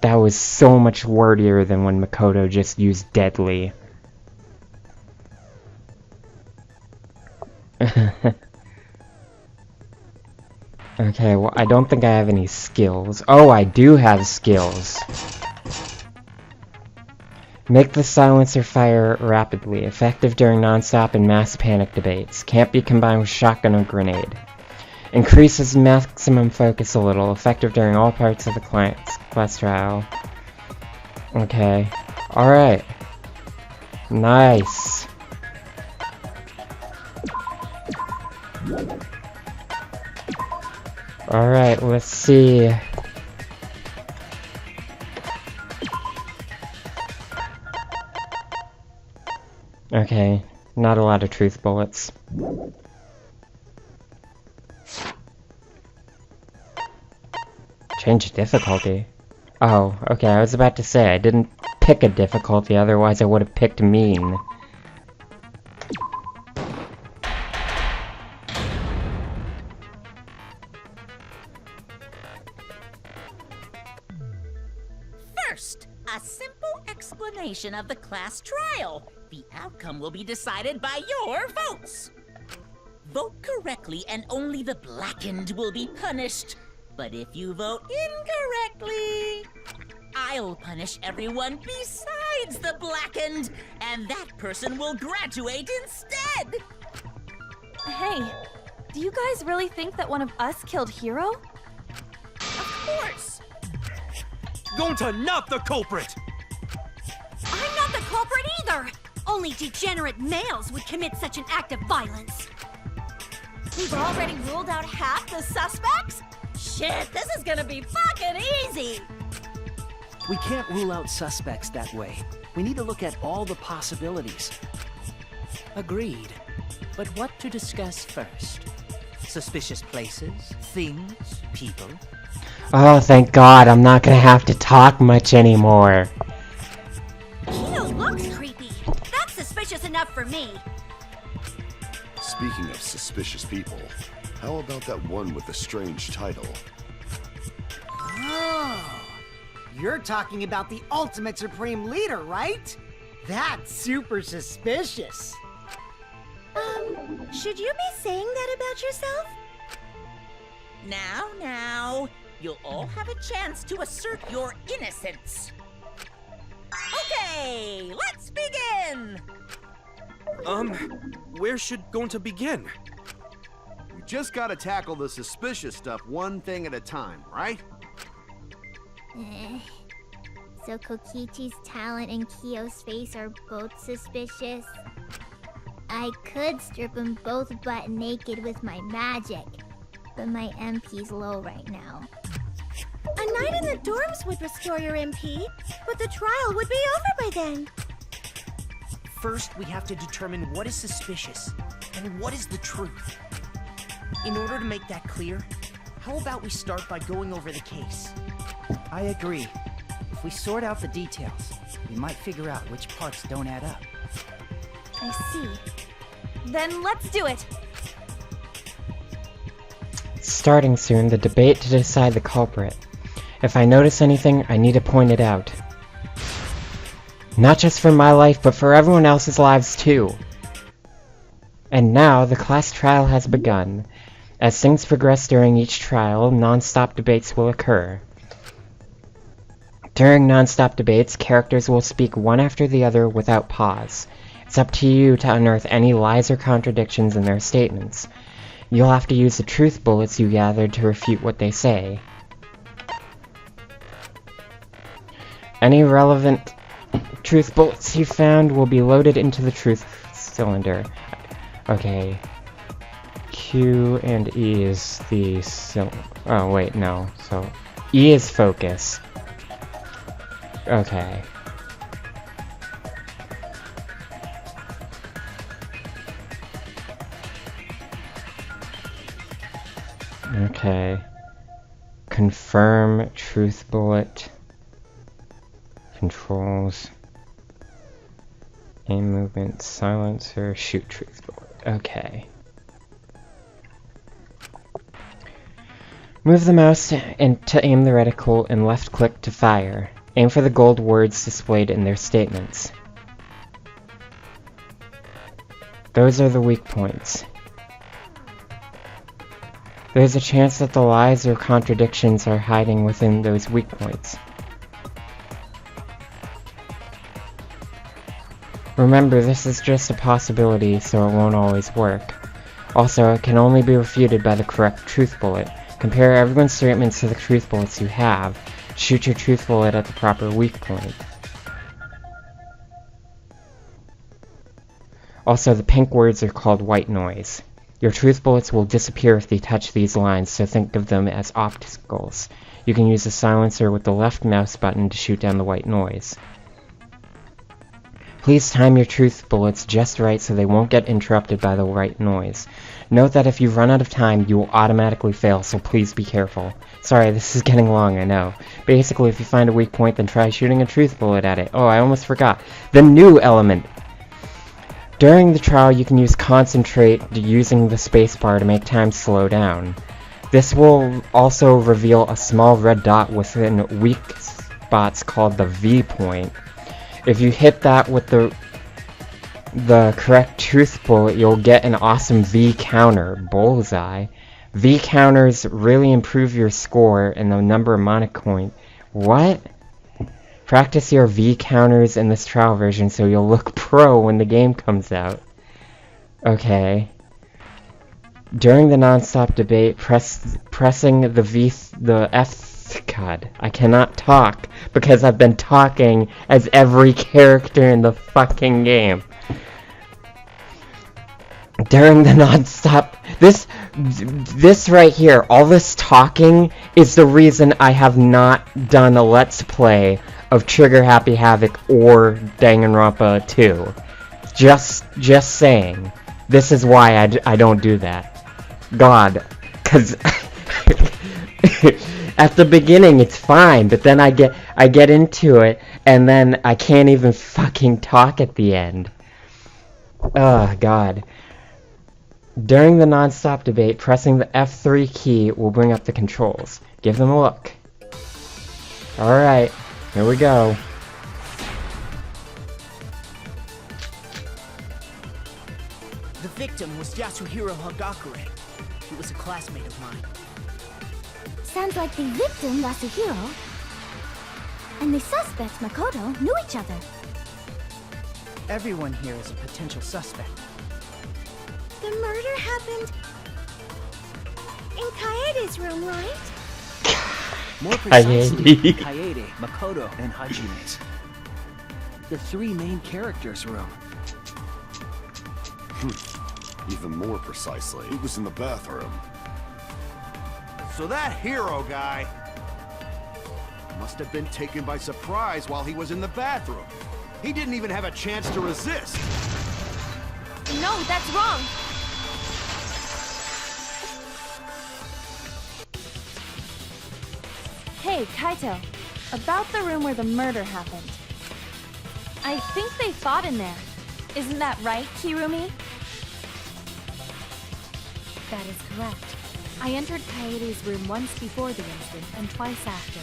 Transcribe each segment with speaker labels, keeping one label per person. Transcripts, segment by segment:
Speaker 1: That was so much wordier than when Makoto just used deadly. Okay, well, I don't think I have any skills. Oh, I do have skills. Make the silencer fire rapidly. Effective during non-stop and mass panic debates. Can't be combined with shotgun or grenade. Increases maximum focus a little. Effective during all parts of the class trial. Okay. Alright. Nice. Alright, let's see. Okay, not a lot of truth bullets. Change difficulty? Oh, okay, I was about to say, I didn't pick a difficulty, otherwise I would have picked mean.
Speaker 2: First, a simple explanation of the class trial. The outcome will be decided by your votes. Vote correctly and only the blackened will be punished. But if you vote incorrectly, I'll punish everyone besides the blackened, and that person will graduate instead.
Speaker 3: Hey, do you guys really think that one of us killed Hiro?
Speaker 2: Of course.
Speaker 4: Gonta, not the culprit!
Speaker 5: I'm not the culprit either! Only degenerate males would commit such an act of violence.
Speaker 3: We've already ruled out half the suspects?
Speaker 5: Shit, this is gonna be fucking easy!
Speaker 6: We can't rule out suspects that way. We need to look at all the possibilities.
Speaker 7: Agreed. But what to discuss first? Suspicious places, things, people?
Speaker 1: Oh, thank God, I'm not gonna have to talk much anymore.
Speaker 5: Kino looks creepy. That's suspicious enough for me.
Speaker 8: Speaking of suspicious people, how about that one with the strange title?
Speaker 9: Oh, you're talking about the ultimate supreme leader, right? That's super suspicious.
Speaker 5: Should you be saying that about yourself?
Speaker 2: Now, you'll all have a chance to assert your innocence. Okay, let's begin!
Speaker 4: Where should Gonta begin?
Speaker 10: We just gotta tackle the suspicious stuff one thing at a time, right?
Speaker 11: So Kokichi's talent and Kyo's face are both suspicious? I could strip them both butt naked with my magic, but my MP's low right now.
Speaker 5: A night in the dorms would restore your MP, but the trial would be over by then.
Speaker 6: First, we have to determine what is suspicious and what is the truth. In order to make that clear, how about we start by going over the case?
Speaker 7: I agree. If we sort out the details, we might figure out which parts don't add up.
Speaker 3: I see. Then let's do it!
Speaker 1: Starting soon, the debate to decide the culprit. If I notice anything, I need to point it out. Not just for my life, but for everyone else's lives too. And now, the class trial has begun. As things progress during each trial, non-stop debates will occur. During non-stop debates, characters will speak one after the other without pause. It's up to you to unearth any lies or contradictions in their statements. You'll have to use the truth bullets you gathered to refute what they say. Any relevant truth bullets you found will be loaded into the truth cylinder. Okay. Q and E is the oh wait, no. So E is focus. Okay. Okay. Confirm truth bullet. Controls. Aim movement, silencer, shoot truth bullet. Okay. Move the mouse and to aim the reticle and left click to fire. Aim for the gold words displayed in their statements. Those are the weak points. There's a chance that the lies or contradictions are hiding within those weak points. Remember, this is just a possibility, so it won't always work. Also, it can only be refuted by the correct truth bullet. Compare everyone's statements to the truth bullets you have. Shoot your truth bullet at the proper weak point. Also, the pink words are called white noise. Your truth bullets will disappear if they touch these lines, so think of them as obstacles. You can use a silencer with the left mouse button to shoot down the white noise. Please time your truth bullets just right so they won't get interrupted by the white noise. Note that if you run out of time, you will automatically fail, so please be careful. Sorry, this is getting long, I know. Basically, if you find a weak point, then try shooting a truth bullet at it. Oh, I almost forgot. The new element! During the trial, you can use concentrate using the spacebar to make time slow down. This will also reveal a small red dot within weak spots called the V point. If you hit that with the correct truth bullet, you'll get an awesome V counter, bullseye. V counters really improve your score and the number of mana coin. What? Practice your V counters in this trial version so you'll look pro when the game comes out. Okay. During the non-stop debate, pressing the F. God, I cannot talk because I've been talking as every character in the fucking game. During the non-stop, this right here, all this talking is the reason I have not done a Let's Play of Trigger Happy Havoc or Danganronpa 2. Just saying. This is why I don't do that. God, cause at the beginning it's fine, but then I get into it and then I can't even fucking talk at the end. Oh God. During the non-stop debate, pressing the F3 key will bring up the controls. Give them a look. Alright, here we go.
Speaker 6: The victim was Yasuhiro Hagakure. He was a classmate of mine.
Speaker 11: Sounds like the victim, Yasuhiro, and the suspect, Makoto, knew each other.
Speaker 7: Everyone here is a potential suspect.
Speaker 5: The murder happened in Kaede's room, right?
Speaker 7: More precisely, Kaede, Makoto, and Hajime's. The three main characters' room.
Speaker 8: Even more precisely, he was in the bathroom.
Speaker 10: So that hero guy must have been taken by surprise while he was in the bathroom. He didn't even have a chance to resist.
Speaker 3: No, that's wrong. Hey, Kaito. About the room where the murder happened. I think they fought in there. Isn't that right, Kirumi? That is correct. I entered Kaede's room once before the incident and twice after.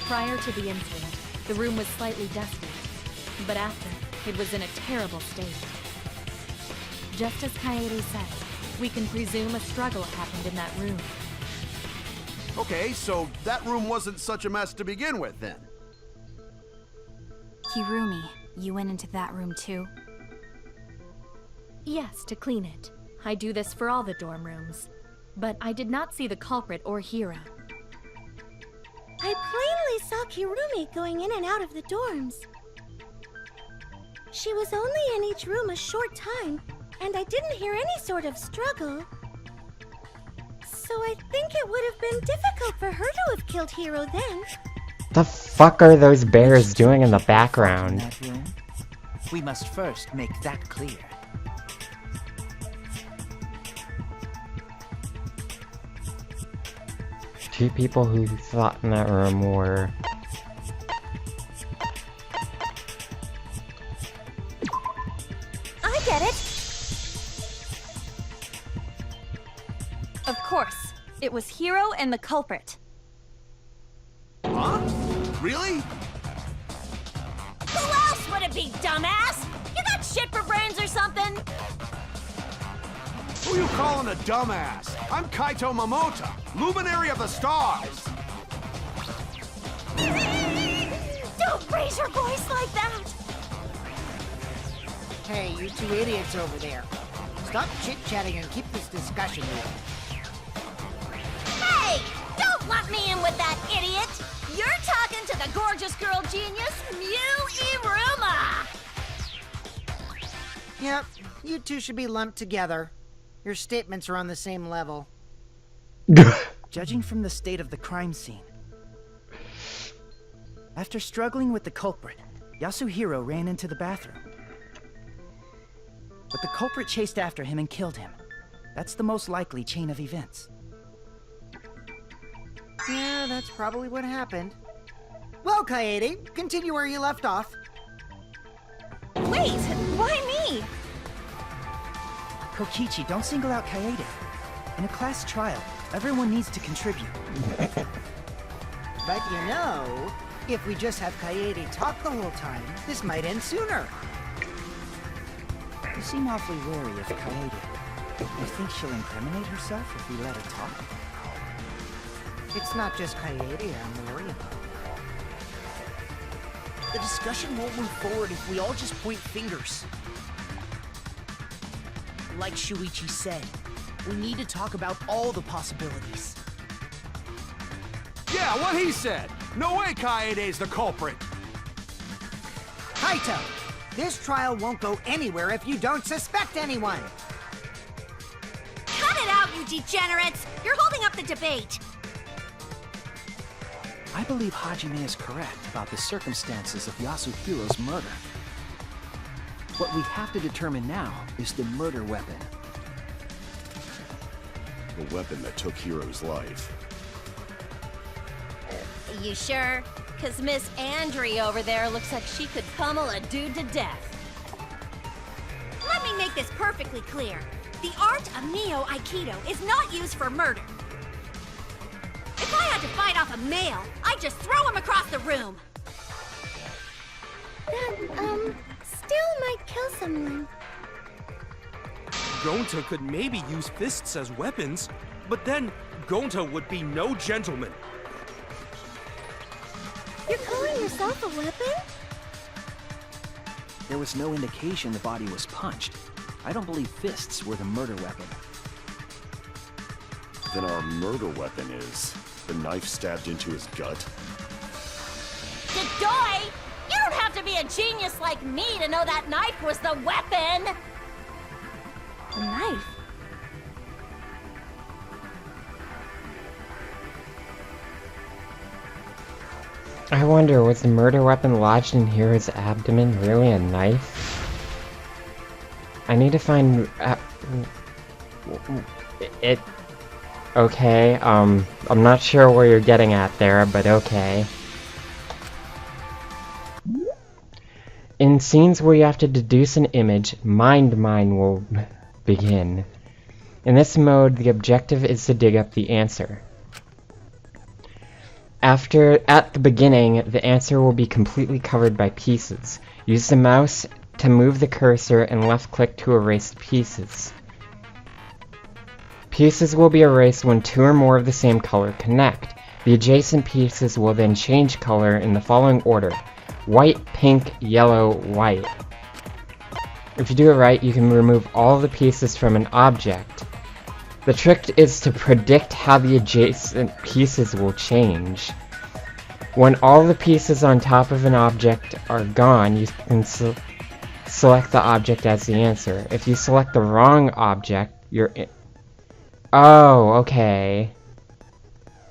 Speaker 3: Prior to the incident, the room was slightly dusty, but after, it was in a terrible state. Just as Kaede said, we can presume a struggle happened in that room.
Speaker 10: Okay, so that room wasn't such a mess to begin with, then.
Speaker 3: Kirumi, you went into that room too? Yes, to clean it. I do this for all the dorm rooms. But I did not see the culprit or Hira.
Speaker 5: I plainly saw Kirumi going in and out of the dorms. She was only in each room a short time, and I didn't hear any sort of struggle. So I think it would have been difficult for her to have killed Hiro then.
Speaker 1: The fuck are those bears doing in the background?
Speaker 7: In that room? We must first make that clear.
Speaker 1: Two people who fought in that room were...
Speaker 3: I get it! Of course, was Hiro and the culprit.
Speaker 10: Huh? Really?
Speaker 2: Who else would it be, dumbass? You got shit for brains or something?
Speaker 10: Who you calling a dumbass? I'm Kaito Mamoto, luminary of the stars.
Speaker 3: Don't raise your voice like that!
Speaker 9: Hey, you two idiots over there. Stop chit-chatting and keep this discussion moving.
Speaker 2: Hey! Don't lump me in with that idiot! You're talking to the gorgeous girl genius, Mew Iruma!
Speaker 9: Yep, you two should be lumped together. Your statements are on the same level.
Speaker 7: Judging from the state of the crime scene, after struggling with the culprit, Yasuhiro ran into the bathroom. But the culprit chased after him and killed him. That's the most likely chain of events.
Speaker 9: Yeah, that's probably what happened. Well, Kaede, continue where you left off.
Speaker 3: Wait, why me?
Speaker 7: Kokichi, don't single out Kaede. In a class trial, everyone needs to contribute.
Speaker 9: But you know, if we just have Kaede talk the whole time, this might end sooner.
Speaker 7: You seem awfully wary of Kaede. You think she'll incriminate herself if we let her talk?
Speaker 9: It's not just Kaede I'm worried about.
Speaker 6: The discussion won't move forward if we all just point fingers. Like Shuichi said, we need to talk about all the possibilities.
Speaker 10: Yeah, what he said. No way Kaede's the culprit.
Speaker 9: Kaito, this trial won't go anywhere if you don't suspect anyone.
Speaker 5: Cut it out, you degenerates! You're holding up the debate.
Speaker 7: I believe Hajime is correct about the circumstances of Yasuhiro's murder. What we have to determine now is the murder weapon.
Speaker 8: The weapon that took Hiro's life.
Speaker 2: You sure? Cause Miss Andre over there looks like she could pummel a dude to death.
Speaker 5: Let me make this perfectly clear. The art of Neo-Aikido is not used for murder. If I had to fight off a male, I'd just throw him across the room.
Speaker 11: That, still might kill someone.
Speaker 4: Gonta could maybe use fists as weapons, but then Gonta would be no gentleman.
Speaker 11: You're calling yourself a weapon?
Speaker 7: There was no indication the body was punched. I don't believe fists were the murder weapon.
Speaker 8: Then our murder weapon is the knife stabbed into his gut?
Speaker 2: Dedoy! You don't have to be a genius like me to know that knife was the weapon!
Speaker 3: A knife?
Speaker 1: I wonder, was the murder weapon lodged in Hiro's abdomen really a knife? I need to find... it... Okay, I'm not sure where you're getting at there, but okay. In scenes where you have to deduce an image, Mind Mine will begin. In this mode, the objective is to dig up the answer. At the beginning, the answer will be completely covered by pieces. Use the mouse to move the cursor and left-click to erase the pieces. Pieces will be erased when two or more of the same color connect. The adjacent pieces will then change color in the following order: white, pink, yellow, white. If you do it right, you can remove all the pieces from an object. The trick is to predict how the adjacent pieces will change. When all the pieces on top of an object are gone, you can select the object as the answer. If you select the wrong object, Oh, okay.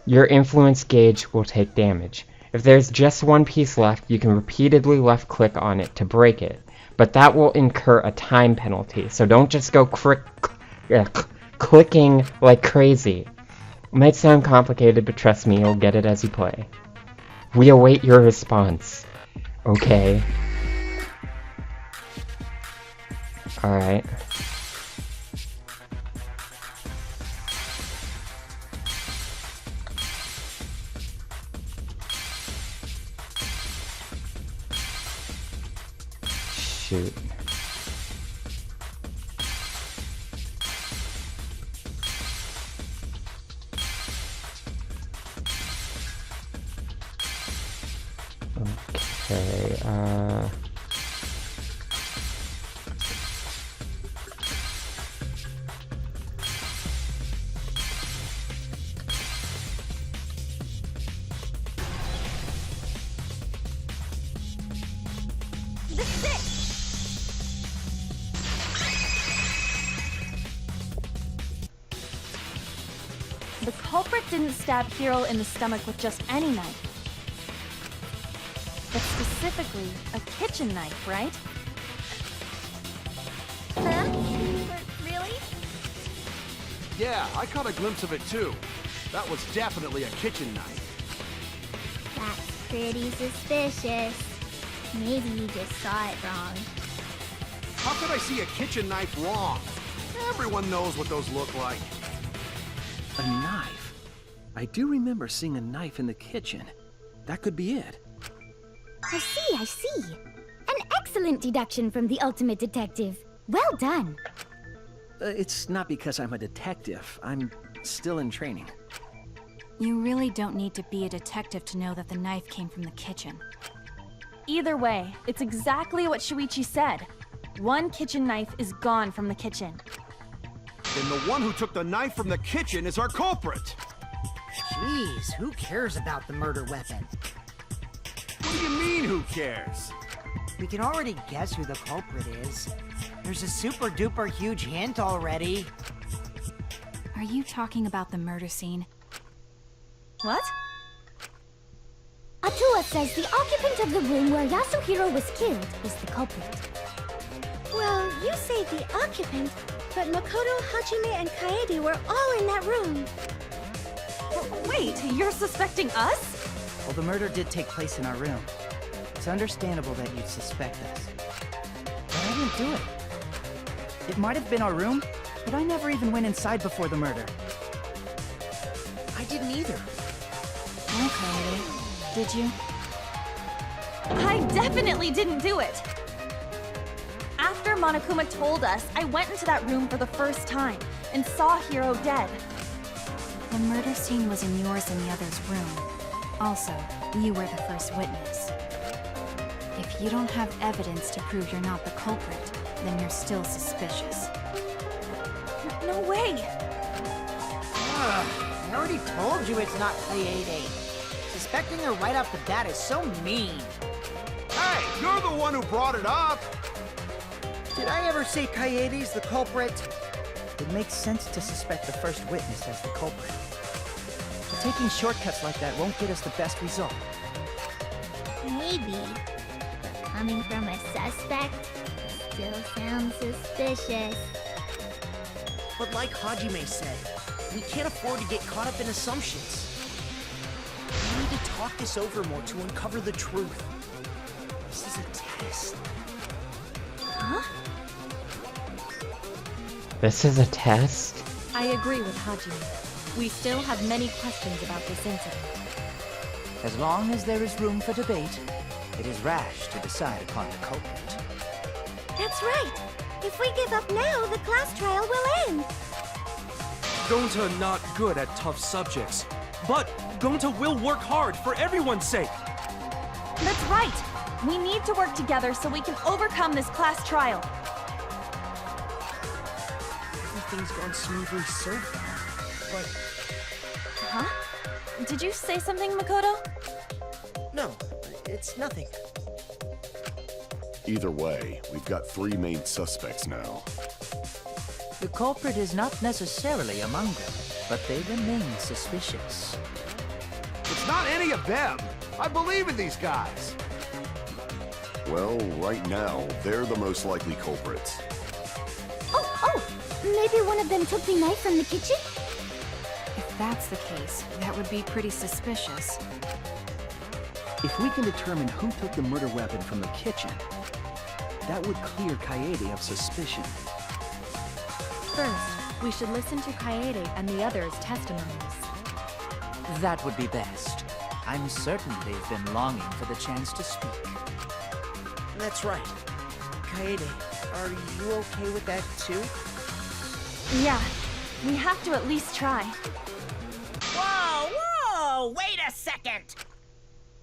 Speaker 1: Your influence gauge will take damage. If there's just one piece left, you can repeatedly left-click on it to break it. But that will incur a time penalty, so don't just go clicking like crazy. It might sound complicated, but trust me, you'll get it as you play. We await your response. Okay. shoot. Okay,
Speaker 3: The culprit didn't stab Hiro in the stomach with just any knife, but specifically a kitchen knife, right?
Speaker 5: Huh? Really?
Speaker 10: Yeah, I caught a glimpse of it too. That was definitely a kitchen knife.
Speaker 11: That's pretty suspicious. Maybe you just saw it wrong.
Speaker 10: How could I see a kitchen knife wrong? Everyone knows what those look like.
Speaker 7: A knife? I do remember seeing a knife in the kitchen. That could be it.
Speaker 11: I see. An excellent deduction from the ultimate detective. Well done.
Speaker 7: It's not because I'm a detective. I'm still in training.
Speaker 3: You really don't need to be a detective to know that the knife came from the kitchen. Either way, it's exactly what Shuichi said. One kitchen knife is gone from the kitchen.
Speaker 10: Then the one who took the knife from the kitchen is our culprit.
Speaker 9: Jeez, who cares about the murder weapon?
Speaker 10: What do you mean, who cares?
Speaker 9: We can already guess who the culprit is. There's a super duper huge hint already.
Speaker 3: Are you talking about the murder scene? What?
Speaker 11: Atua says the occupant of the room where Yasuhiro was killed is the culprit.
Speaker 5: Well, you say the occupant, but Makoto, Hajime, and Kaede were all in that room.
Speaker 3: Wait, you're suspecting us?
Speaker 6: Well, the murder did take place in our room. It's understandable that you'd suspect us. But I didn't do it. It might have been our room, but I never even went inside before the murder.
Speaker 9: I didn't either.
Speaker 3: Okay, did you? I definitely didn't do it! After Monokuma told us, I went into that room for the first time and saw Hiro dead. The murder scene was in yours and the other's room. Also, you were the first witness. If you don't have evidence to prove you're not the culprit, then you're still suspicious. No way!
Speaker 9: I already told you it's not KAEDE. Suspecting her right off the bat is so mean.
Speaker 10: Hey, you're the one who brought it up!
Speaker 9: Did I ever say KAEDE's the culprit?
Speaker 6: It makes sense to suspect the first witness as the culprit. But taking shortcuts like that won't get us the best result.
Speaker 11: Maybe. But coming from a suspect still sounds suspicious.
Speaker 9: But like Hajime said, we can't afford to get caught up in assumptions. We need to talk this over more to uncover the truth. This is a test.
Speaker 3: Huh?
Speaker 1: This is a test?
Speaker 3: I agree with Hajime. We still have many questions about this incident.
Speaker 12: As long as there is room for debate, it is rash to decide upon the culprit.
Speaker 5: That's right. If we give up now, the class trial will end.
Speaker 4: Gonta not good at tough subjects, but Gonta will work hard for everyone's sake.
Speaker 3: That's right! We need to work together so we can overcome this class trial.
Speaker 9: Everything's gone smoothly so far, but...
Speaker 3: Huh? Did you say something, Makoto?
Speaker 9: No, it's nothing.
Speaker 8: Either way, we've got 3 main suspects now.
Speaker 12: The culprit is not necessarily among them, but they remain suspicious.
Speaker 10: It's not any of them! I believe in these guys!
Speaker 8: Well, right now, they're the most likely culprits.
Speaker 11: Oh! Maybe one of them took the knife from the kitchen?
Speaker 3: If that's the case, that would be pretty suspicious.
Speaker 7: If we can determine who took the murder weapon from the kitchen, that would clear KAEDE of suspicion.
Speaker 3: First, we should listen to Kaede and the others' testimonies.
Speaker 12: That would be best. I'm certain they've been longing for the chance to speak.
Speaker 9: That's right.
Speaker 6: Kaede, are you okay with that too?
Speaker 3: Yeah, we have to at least try.
Speaker 2: Whoa, whoa! Wait a second!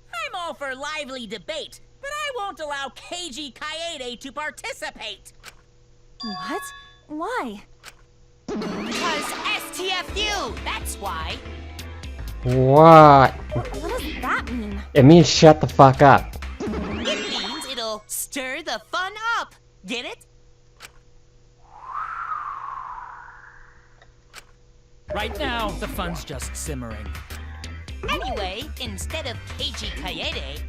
Speaker 2: I'm all for lively debate, but I won't allow KAGEY KAEDE to participate!
Speaker 3: What? Why?
Speaker 2: Because STFU! That's why!
Speaker 1: What?
Speaker 3: What does that mean?
Speaker 1: It means shut the fuck up.
Speaker 2: It means it'll stir the fun up! Get it?
Speaker 12: Right now, the fun's just simmering.
Speaker 2: Anyway, instead of KAGEY KAEDE,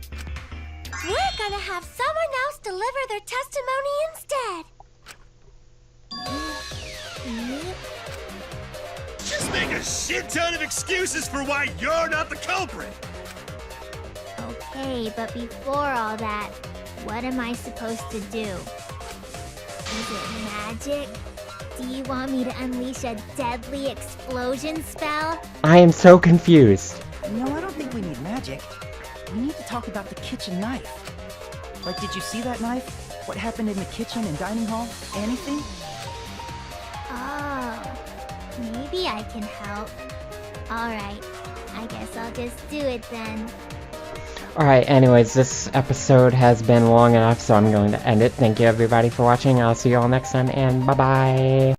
Speaker 11: We're gonna have someone else deliver their testimony instead.
Speaker 10: Just make a shit ton of excuses for why you're not the culprit!
Speaker 11: Okay, but before all that, what am I supposed to do? Is it magic? Do you want me to unleash a deadly explosion spell?
Speaker 1: I am so confused.
Speaker 6: No, I don't think we need magic. We need to talk about the kitchen knife. Like, did you see that knife? What happened in the kitchen and dining hall? Anything?
Speaker 11: Oh, maybe I can help. Alright, I guess I'll just do it then.
Speaker 1: Alright, anyways, this episode has been long enough, so I'm going to end it. Thank you everybody for watching. I'll see you all next time, and bye-bye.